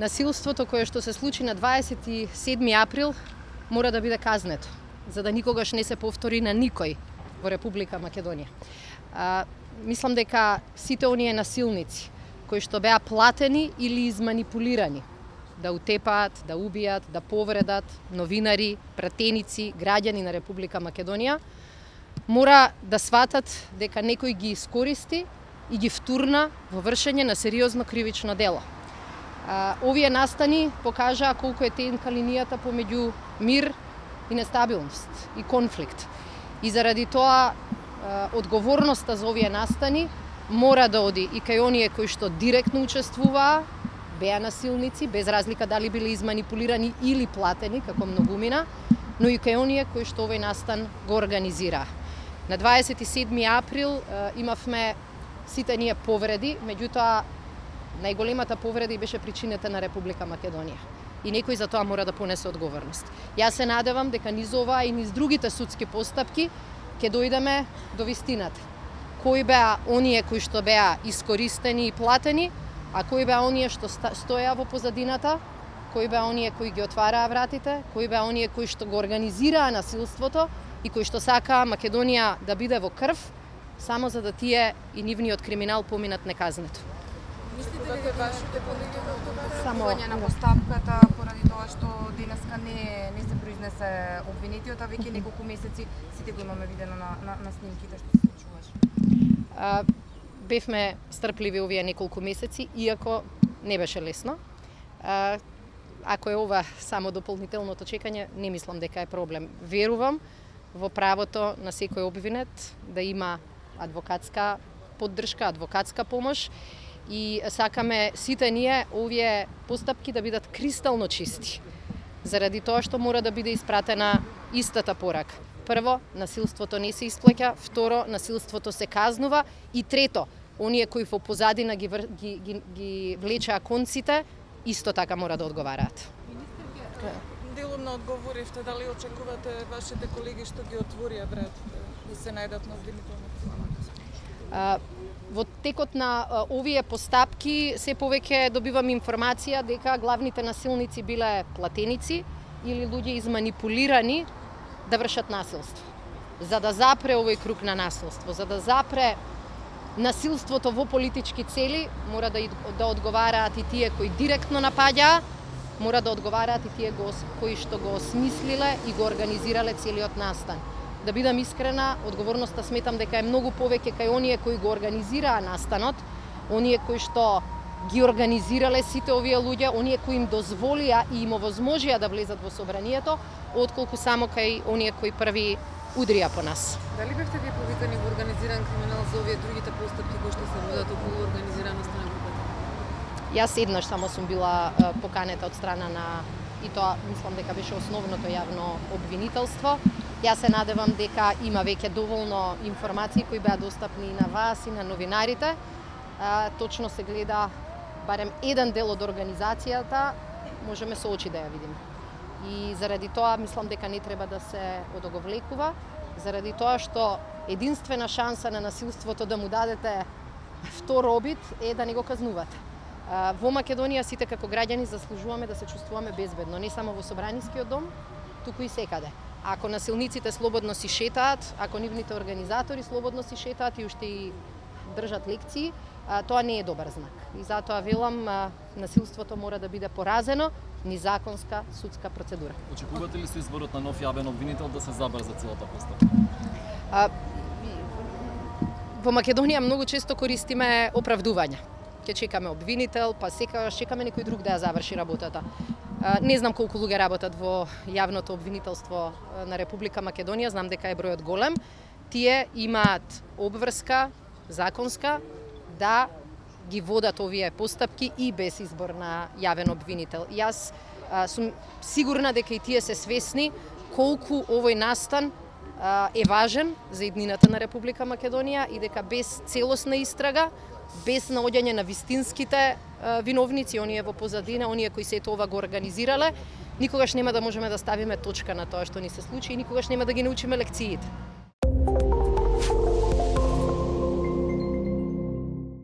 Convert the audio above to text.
Насилството кое што се случи на 27 април мора да биде казнето, за да никогаш не се повтори на никој во Република Македонија. Мислам дека сите оние насилници кои што беа платени или изманипулирани да утепаат, да убијат, да повредат новинари, пратеници, граѓани на Република Македонија, мора да сватат дека некој ги искористи и ги втурна во вршење на сериозно кривично дело. Овие настани покажаа колку е тенка линијата помеѓу мир и нестабилност и конфликт. И заради тоа одговорноста за овие настани мора да оди и кај оние кои што директно учествуваа, беа насилници, без разлика дали биле изманипулирани или платени, како многумина, но и кај оние кои што овој настан го организираа. На 27 април имавме сите ние повреди, меѓутоа најголемата повреда беше причинета на Република Македонија. И некој за тоа мора да понесе одговорност. Јас се надевам дека низ ова и низ другите судски постапки ќе дојдеме до вистината. Кои беа оние кои што беа искористени и платени, а кои беа оние што стоеа во позадината, кои беа оние кои ги отвараа вратите, кои беа оние кои што го организираа насилството и кои што сакаа Македонија да биде во крв, само за да тие и нивниот криминал поминат неказнето. Мислите ли дека вашите колеги само на постапката поради тоа што денеска не се произнесе обвинетиот, а веќе неколку месеци сите го имаме видено на снимките што се случуваше? Бевме стрпливи овие неколку месеци, иако не беше лесно. Ако е ова само дополнителното чекање, не мислам дека е проблем. Верувам во правото на секој обвинет да има адвокатска поддршка, адвокатска помош и сакаме сите ние овие постапки да бидат кристално чисти. Заради тоа што мора да биде испратена истата порака. Прво, насилството не се исплаќа, второ, насилството се казнува и трето, оние кои во позадина ги влечаа конците, исто така мора да одговараат. Министерке, делумно одговоривте, дали очекувате вашите колеги што ги отворија вратите и се најдат на обвинителната? Во текот на овие постапки се повеќе добивам информација дека главните насилници биле платеници или луѓе изманипулирани да вршат насилство. За да запре овој круг на насилство, за да запре насилството во политички цели, мора да одговараат и тие кои директно напаѓаа, мора да одговараат и тие кои што го осмислиле и го организирале целиот настан. Да бидам искрена, одговорноста сметам дека е многу повеќе кај оние кои го организираа настанот, оние кои што ги организирале сите овие луѓе, оние кои им дозволија и им овозможија да влезат во собранието, отколку само кај оние кои први удрија по нас. Дали бевте вие повикани во организиран криминал за овие другите постапки кои што се водат околу организираноста на групата? Јас еднаш само сум била поканета од страна на, и тоа мислам дека беше основното јавно обвинителство. Јас се надевам дека има веќе доволно информации кои беа достапни и на вас и на новинарите. Точно се гледа барем еден дел од организацијата, можеме со очи да ја видиме. И заради тоа мислам дека не треба да се одоговлекува, заради тоа што единствена шанса на насилството да му дадете втор обид е да не го казнувате. Во Македонија сите како граѓани заслужуваме да се чувствуваме безбедно, не само во Собранискиот дом, туку и секаде. Ако насилниците слободно си шетаат, ако нивните организатори слободно си шетаат и уште и држат лекции, тоа не е добар знак. И затоа велам, насилството мора да биде поразено низ законска судска процедура. Очекувате ли се изборот на нов јавен обвинител да се забрза целата постапка? Во Македонија многу често користиме оправдувања. Ќе чекаме обвинител, па секогаш чекаме некој друг да ја заврши работата. Не знам колку луѓе работат во јавното обвинителство на Република Македонија, знам дека е бројот голем. Тие имаат обврска законска да ги водат овие постапки и без избор на јавен обвинител. Јас сум сигурна дека и тие се свесни колку овој настан е важен за иднината на Република Македонија и дека без целосна истрага, без наоѓање на вистинските виновници, оние во позадина, оние кои сето ова го организирале, никогаш нема да можеме да ставиме точка на тоа што ни се случи и никогаш нема да ги научиме лекциите.